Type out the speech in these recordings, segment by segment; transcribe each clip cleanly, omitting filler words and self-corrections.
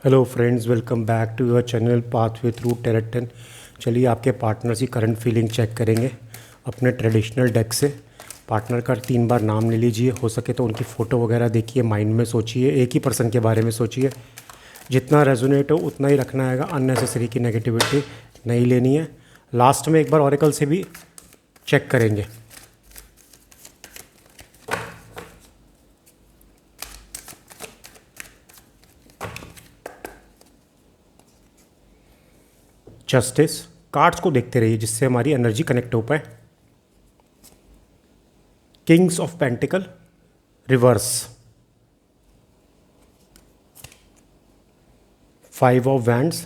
Hello friends, welcome back to your channel pathway through tarot 10। चलिए आपके partner की current feeling check करेंगे अपने ट्रेडिशनल डेक से। पार्टनर का 3 बार नाम ले लीजिए, हो सके तो उनकी फ़ोटो वगैरह देखिए, माइंड में सोचिए, एक ही पर्सन के बारे में सोचिए। जितना रेजोनेट हो उतना ही रखना है, अननेसेसरी की नेगेटिविटी नहीं लेनी है। लास्ट में एक बार ऑरेकल से भी चेक करेंगे। जस्टिस कार्ड्स को देखते रहिए जिससे हमारी एनर्जी कनेक्ट हो पाए। Kings of pentacle reverse, 5 of wands,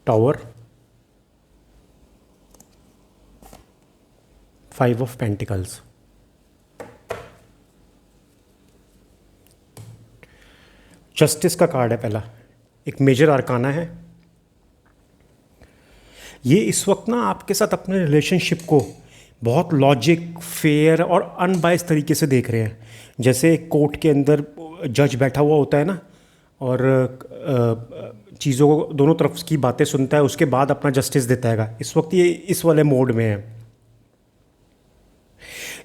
tower, 5 of pentacles. Justice का कार्ड है पहला, एक मेजर आर्काना है। ये इस वक्त ना आपके साथ अपने रिलेशनशिप को बहुत लॉजिक, फेयर और अनबायस तरीके से देख रहे हैं। जैसे कोर्ट के अंदर जज बैठा हुआ होता है ना, और चीज़ों को दोनों तरफ की बातें सुनता है, उसके बाद अपना जस्टिस देता है। इस वक्त ये इस वाले मोड में है।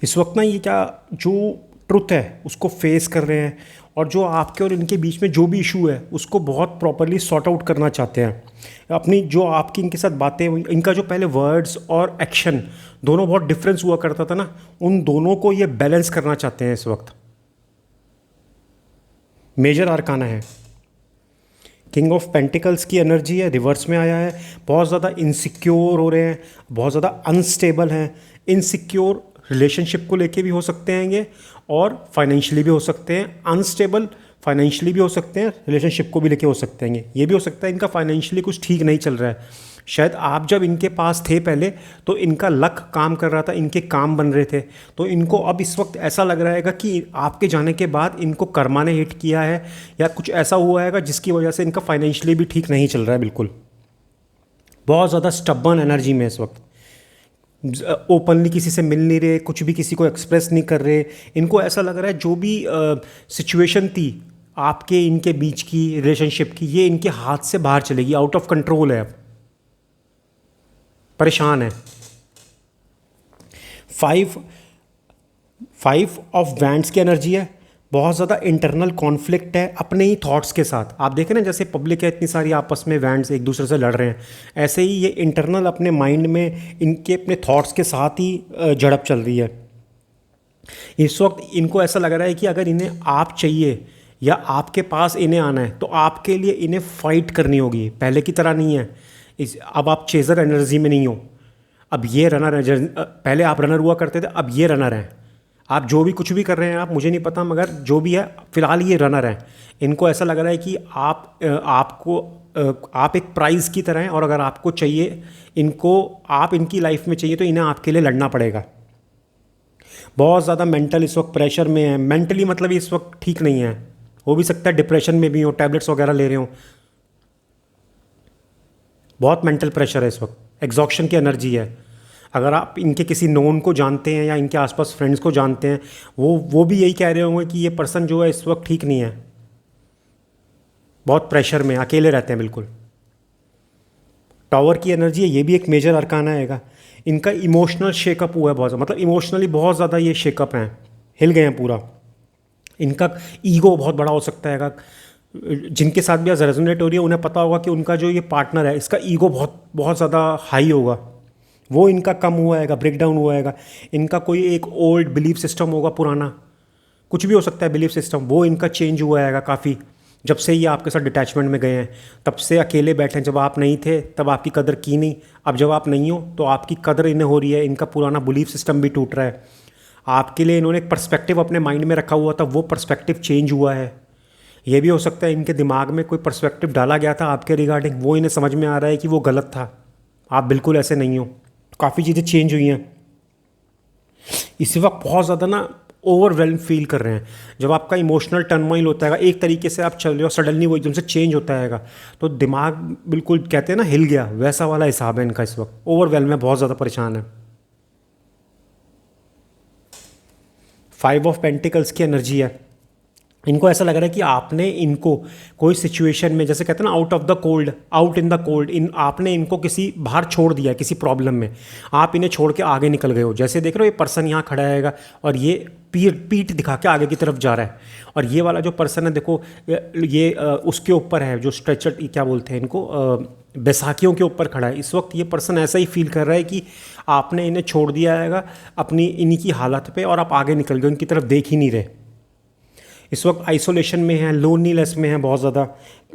इस वक्त ना ये क्या जो ट्रुथ है उसको फेस कर रहे हैं, और जो आपके और इनके बीच में जो भी इशू है उसको बहुत प्रॉपरली सॉर्ट आउट करना चाहते हैं। अपनी जो आपकी इनके साथ बातें, इनका जो पहले वर्ड्स और एक्शन दोनों बहुत डिफरेंस हुआ करता था ना, उन दोनों को ये बैलेंस करना चाहते हैं इस वक्त। मेजर आर्काना है, किंग ऑफ पेंटिकल्स की एनर्जी है, रिवर्स में आया है। बहुत ज़्यादा इनसिक्योर हो रहे हैं, बहुत ज़्यादा अनस्टेबल हैं। इनसिक्योर रिलेशनशिप को लेके भी हो सकते हैं ये, और फाइनेंशियली भी हो सकते हैं। अनस्टेबल फाइनेंशियली भी हो सकते हैं, रिलेशनशिप को भी लेके हो सकते हैं ये भी हो सकता है इनका फाइनेंशियली कुछ ठीक नहीं चल रहा है। शायद आप जब इनके पास थे पहले तो इनका लक काम कर रहा था, इनके काम बन रहे थे, तो इनको अब इस वक्त ऐसा लग रहा है कि आपके जाने के बाद इनको कर्मा ने हिट किया है, या कुछ ऐसा हुआ है जिसकी वजह से इनका फाइनेंशियली भी ठीक नहीं चल रहा है। बिल्कुल बहुत ज़्यादा स्टबर्न एनर्जी में इस वक्त, ओपनली किसी से मिल नहीं रहे, कुछ भी किसी को एक्सप्रेस नहीं कर रहे। इनको ऐसा लग रहा है जो भी सिचुएशन थी आपके इनके बीच की रिलेशनशिप की, ये इनके हाथ से बाहर चलेगी, आउट ऑफ कंट्रोल है, अब परेशान है। 5 ऑफ वैंड्स की एनर्जी है। बहुत ज़्यादा इंटरनल कॉन्फ्लिक्ट है अपने ही थॉट्स के साथ। आप देखें ना, जैसे पब्लिक है इतनी सारी, आपस में वैंड्स एक दूसरे से लड़ रहे हैं, ऐसे ही ये इंटरनल अपने माइंड में इनके अपने थॉट्स के साथ ही झड़प चल रही है। इस वक्त इनको ऐसा लग रहा है कि अगर इन्हें आप चाहिए या आपके पास इन्हें आना है तो आपके लिए इन्हें फाइट करनी होगी, पहले की तरह नहीं है। अब आप चेज़र एनर्जी में नहीं हो, अब ये रनर है। पहले आप रनर हुआ करते थे, अब ये रनर हैं। आप जो भी कुछ भी कर रहे हैं, आप मुझे नहीं पता, मगर जो भी है फ़िलहाल ये रनर है। इनको ऐसा लग रहा है कि आप एक प्राइज़ की तरह हैं, और अगर आपको चाहिए इनको, आप इनकी लाइफ में चाहिए, तो इन्हें आपके लिए लड़ना पड़ेगा। बहुत ज़्यादा मेंटल इस वक्त प्रेशर में है। मेंटली मतलब इस वक्त ठीक नहीं है, हो भी सकता है डिप्रेशन में भी हो, टैबलेट्स वगैरह ले रहे हो। बहुत मेंटल प्रेशर है इस वक्त, एग्जॉक्शन की एनर्जी है। अगर आप इनके किसी नोन को जानते हैं या इनके आसपास फ्रेंड्स को जानते हैं, वो भी यही कह रहे होंगे कि ये पर्सन जो है इस वक्त ठीक नहीं है, बहुत प्रेशर में, अकेले रहते हैं बिल्कुल। टावर की एनर्जी है, ये भी एक मेजर अरकाना आएगा। इनका इमोशनल शेकअप हुआ है बहुत ज़्यादा, मतलब इमोशनली बहुत ज़्यादा ये शेकअप हैं, हिल गए हैं पूरा। इनका ईगो बहुत बड़ा हो सकता है। जिनके साथ भी आज रेजोनेट हो रही है उन्हें पता होगा कि उनका जो ये पार्टनर है इसका ईगो बहुत बहुत ज़्यादा हाई होगा, वो इनका कम हुआ है, ब्रेक डाउन हुआ है। इनका कोई एक ओल्ड बिलीफ सिस्टम होगा, पुराना कुछ भी हो सकता है बिलीफ सिस्टम, वो इनका चेंज हुआ है काफ़ी। जब से ये आपके साथ डिटैचमेंट में गए हैं तब से अकेले बैठे हैं। जब आप नहीं थे तब आपकी कदर की नहीं, अब जब आप नहीं हो तो आपकी कदर इन्हें हो रही है। इनका पुराना बिलीफ सिस्टम भी टूट रहा है। आपके लिए इन्होंने एक पर्सपेक्टिव अपने माइंड में रखा हुआ था, वो पर्सपेक्टिव चेंज हुआ है। ये भी हो सकता है इनके दिमाग में कोई पर्सपेक्टिव डाला गया था आपके रिगार्डिंग, वो इन्हें समझ में आ रहा है कि वो गलत था, आप बिल्कुल ऐसे नहीं हो। काफ़ी चीज़ें चेंज हुई हैं। इसी वक्त बहुत ज़्यादा ना ओवरवेल्म फील कर रहे हैं। जब आपका इमोशनल टर्मोइल होता है, एक तरीके से आप चल रहे हो, सडनली वो एकदम से चेंज होता है, तो दिमाग बिल्कुल कहते हैं ना हिल गया, वैसा वाला हिसाब है इनका। इस वक्त ओवरवेल्म में बहुत ज़्यादा परेशान है। फाइव ऑफ पेंटिकल्स की एनर्जी है। इनको ऐसा लग रहा है कि आपने इनको कोई सिचुएशन में, जैसे कहते हैं ना, out of the cold, out in the cold, आपने इनको किसी बाहर छोड़ दिया, किसी प्रॉब्लम में आप इन्हें छोड़ के आगे निकल गए हो। जैसे देख रहे हो ये पर्सन यहाँ खड़ा है और ये पीठ दिखा के आगे की तरफ जा रहा है, और ये वाला जो पर्सन है देखो ये उसके ऊपर है, जो स्ट्रेचर क्या बोलते हैं इनको, बैसाखियों के ऊपर खड़ा है। इस वक्त ये पर्सन ऐसा ही फील कर रहा है कि आपने इन्हें छोड़ दिया है अपनी इन्हीं की हालत पे, और आप आगे निकल गए, उनकी तरफ देख ही नहीं रहे। इस वक्त आइसोलेशन में है, लोनलीनेस में है, बहुत ज़्यादा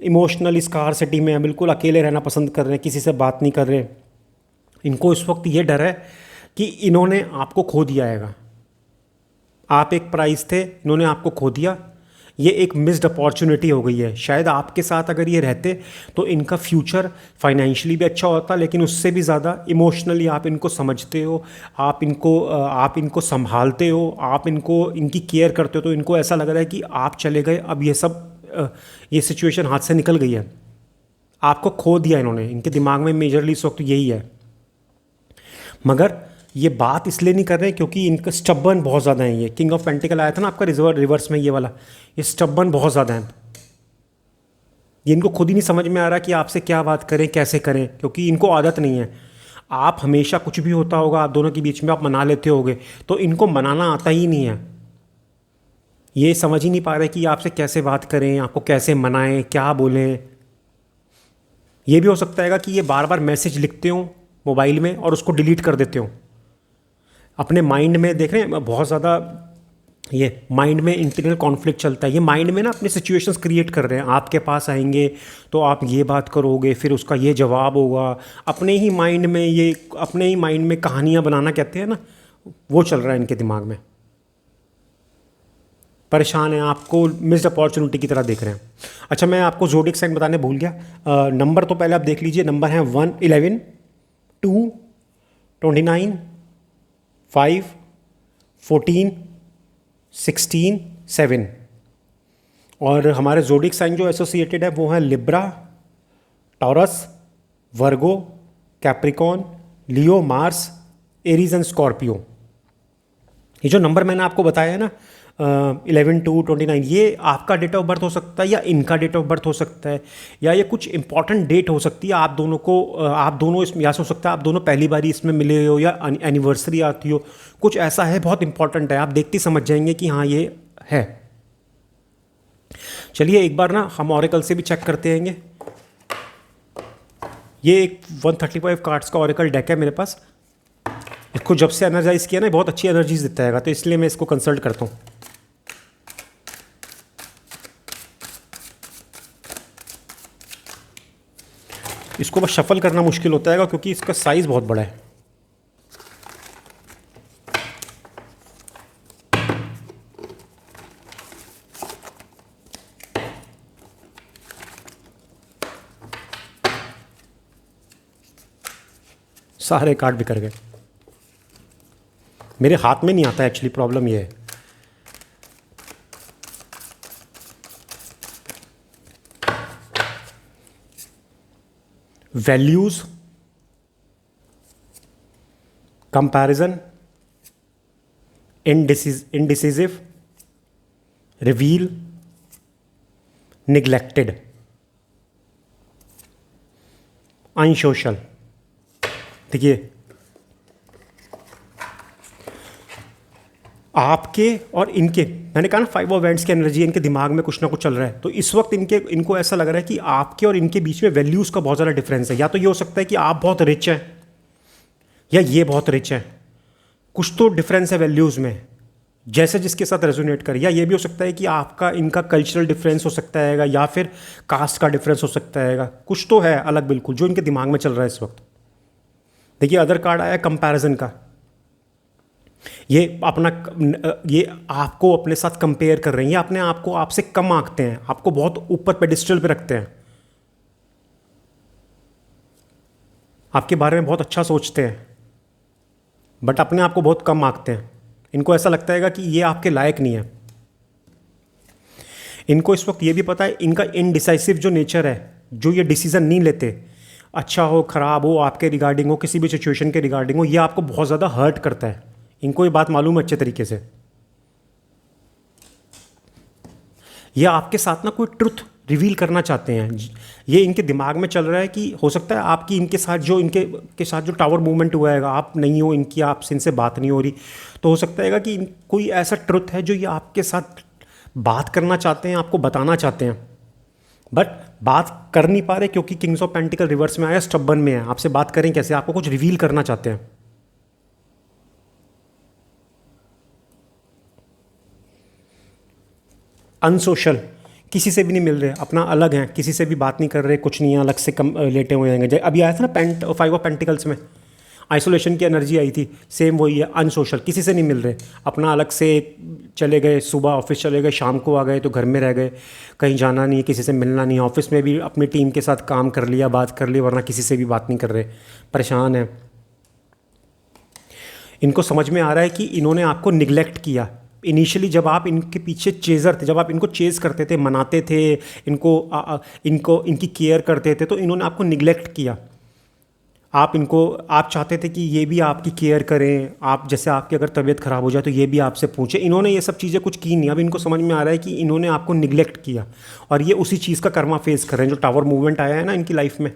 इमोशनल स्कारसिटी में है, बिल्कुल अकेले रहना पसंद कर रहे हैं, किसी से बात नहीं कर रहे। इनको इस वक्त ये डर है कि इन्होंने आपको खो दिया है। आप एक प्राइज़ थे, इन्होंने आपको खो दिया। ये एक मिस्ड अपॉर्चुनिटी हो गई है। शायद आपके साथ अगर ये रहते तो इनका फ्यूचर फाइनेंशियली भी अच्छा होता, लेकिन उससे भी ज़्यादा इमोशनली आप इनको समझते हो, आप इनको संभालते हो, आप इनकी केयर करते हो। तो इनको ऐसा लग रहा है कि आप चले गए, अब ये सिचुएशन हाथ से निकल गई है, आपको खो दिया इन्होंने। इनके दिमाग में मेजरली इस वक्त यही है। मगर ये बात इसलिए नहीं कर रहे क्योंकि इनका स्टबर्न बहुत ज़्यादा है। ये किंग ऑफ पेंटिकल आया था ना आपका रिवर्स में, ये वाला, ये स्टबर्न बहुत ज़्यादा है। ये इनको खुद ही नहीं समझ में आ रहा कि आपसे क्या बात करें, कैसे करें, क्योंकि इनको आदत नहीं है। आप हमेशा कुछ भी होता होगा आप दोनों के बीच में, आप मना लेते होगे, तो इनको मनाना आता ही नहीं है। ये समझ ही नहीं पा रहे कि आपसे कैसे बात करें, आपको कैसे मनाएं, क्या बोलें। ये भी हो सकता है कि ये बार बार मैसेज लिखते हो मोबाइल में और उसको डिलीट कर देते हो। अपने माइंड में देख रहे हैं बहुत ज़्यादा, ये माइंड में इंटरनल कॉन्फ्लिक्ट चलता है। ये माइंड में ना अपने सिचुएशंस क्रिएट कर रहे हैं। आपके पास आएंगे तो आप ये बात करोगे, फिर उसका ये जवाब होगा। अपने ही माइंड में कहानियाँ बनाना कहते हैं ना, वो चल रहा है इनके दिमाग में। परेशान है, आपको मिस्ड अपॉर्चुनिटी की तरह देख रहे हैं। अच्छा, मैं आपको ज़ोडिएक साइन बताने भूल गया। नंबर तो पहले आप देख लीजिए। नंबर हैं 1, 11, 2, 29, 5, 14, 16, 7। और हमारे ज़ोडिएक साइन जो एसोसिएटेड है वो है Libra, taurus, Virgo, Capricorn, Leo, Mars, Aries and Scorpio. ये जो नंबर मैंने आपको बताया है ना 11, 2, 29, ये आपका डेट ऑफ बर्थ हो सकता है या इनका डेट ऑफ बर्थ हो सकता है, या ये कुछ इंपॉर्टेंट डेट हो सकती है। आप दोनों इसमें, या हो सकता है आप दोनों पहली बार इसमें मिले हो या एनिवर्सरी आती हो, कुछ ऐसा है, बहुत इंपॉर्टेंट है। आप देखते ही समझ जाएंगे कि हाँ ये है। चलिए एक बार ना हम ऑरेकल से भी चेक करते हैं। ये एक 135 कार्ड्स का ऑरेकल डेक है मेरे पास। इसको जब से एनर्जाइज किया ना, बहुत अच्छी एनर्जीज देता है, तो इसलिए मैं इसको कंसल्ट करता हूँ। इसको बस शफल करना मुश्किल होता है क्योंकि इसका साइज़ बहुत बड़ा है। सारे कार्ड बिखर गए। मेरे हाथ में नहीं आता एक्चुअली, प्रॉब्लम ये है। Values, comparison, indecisive, reveal, neglected, unsocial. देखिए आपके और इनके, मैंने कहा ना 5 ऑफ वैंड्स की एनर्जी, इनके दिमाग में कुछ ना कुछ चल रहा है। तो इस वक्त इनको ऐसा लग रहा है कि आपके और इनके बीच में वैल्यूज़ का बहुत ज़्यादा डिफरेंस है। या तो ये हो सकता है कि आप बहुत रिच हैं या ये बहुत रिच हैं, कुछ तो डिफरेंस है वैल्यूज़ में, जैसे जिसके साथ रेजोनेट करे। या ये भी हो सकता है कि आपका इनका कल्चरल डिफरेंस हो सकता है, या फिर कास्ट का डिफरेंस हो सकता है। कुछ तो है अलग बिल्कुल जो इनके दिमाग में चल रहा है इस वक्त। देखिए अदर कार्ड आया कंपैरिजन का। ये आपको अपने साथ कंपेयर कर रहे हैं, ये अपने आप को आपसे कम आंकते हैं, आपको बहुत ऊपर पेडिस्टल पे रखते हैं, आपके बारे में बहुत अच्छा सोचते हैं, बट अपने आप को बहुत कम आंकते हैं। इनको ऐसा लगता है कि ये आपके लायक नहीं है। इनको इस वक्त ये भी पता है इनका इनडिसाइसिव जो नेचर है, जो ये डिसीजन नहीं लेते, अच्छा हो ख़राब हो, आपके रिगार्डिंग हो, किसी भी सिचुएशन के रिगार्डिंग हो, ये आपको बहुत ज़्यादा हर्ट करता है। इनको ये बात मालूम है अच्छे तरीके से। ये आपके साथ ना कोई ट्रुथ रिवील करना चाहते हैं। ये इनके दिमाग में चल रहा है कि हो सकता है आपकी इनके साथ जो इनके के साथ जो टावर मूवमेंट हुआ है, आप नहीं हो इनकी, आपसे इनसे बात नहीं हो रही, तो हो सकता है कि कोई ऐसा ट्रुथ है जो ये आपके साथ बात करना चाहते हैं, आपको बताना चाहते हैं, बट बात कर नहीं पा रहे क्योंकि किंग्स ऑफ पेंटिकल रिवर्स में आया, स्टब्बन में है। आपसे बात करें कैसे? आपको कुछ रिवील करना चाहते हैं। अनसोशल, किसी से भी नहीं मिल रहे, अपना अलग हैं, किसी से भी बात नहीं कर रहे, कुछ नहीं है, अलग से कम लेटे हुए हैं। अभी आया था ना फाइव ऑफ पेंटिकल्स में आइसोलेशन की एनर्जी आई थी, सेम वही है। अनसोशल, किसी से नहीं मिल रहे, अपना अलग से चले गए, सुबह ऑफिस चले गए, शाम को आ गए तो घर में रह गए, कहीं जाना नहीं है, किसी से मिलना नहीं है। ऑफिस में भी अपनी टीम के साथ काम कर लिया, बात कर ली, वरना किसी से भी बात नहीं कर रहे, परेशान है। इनको समझ में आ रहा है कि इन्होंने आपको निगलेक्ट किया। इनिशियली जब आप इनके पीछे चेज़र थे, जब आप इनको चेज़ करते थे, मनाते थे, इनको इनकी केयर करते थे, तो इन्होंने आपको निगलेक्ट किया। आप चाहते थे कि ये भी आपकी केयर करें, आप जैसे आपकी अगर तबीयत ख़राब हो जाए तो ये भी आपसे पूछे। इन्होंने ये सब चीज़ें कुछ की नहीं। अब इनको समझ में आ रहा है कि इन्होंने आपको निगलेक्ट किया, और ये उसी चीज़ का कर्मा फेस कर रहे हैं। जो टावर मूवमेंट आया है ना इनकी लाइफ में,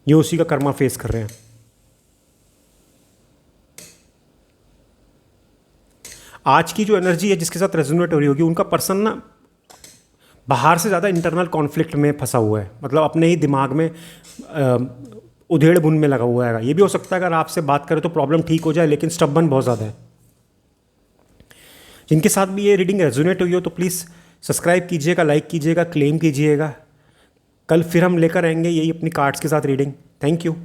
ये उसी का कर्मा फेस कर रहे हैं। आज की जो एनर्जी है जिसके साथ रेजोनेट हो रही होगी, उनका पर्सन ना बाहर से ज़्यादा इंटरनल कॉन्फ्लिक्ट में फंसा हुआ है, मतलब अपने ही दिमाग में उधेड़ बुन में लगा हुआ है। ये भी हो सकता है अगर आपसे बात करें तो प्रॉब्लम ठीक हो जाए, लेकिन स्टबन बहुत ज़्यादा है। जिनके साथ भी ये रीडिंग रेजोनेट हुई हो तो प्लीज़ सब्सक्राइब कीजिएगा, लाइक कीजिएगा, क्लेम कीजिएगा। कल फिर हम लेकर आएंगे यही अपनी कार्ड्स के साथ रीडिंग। Thank you.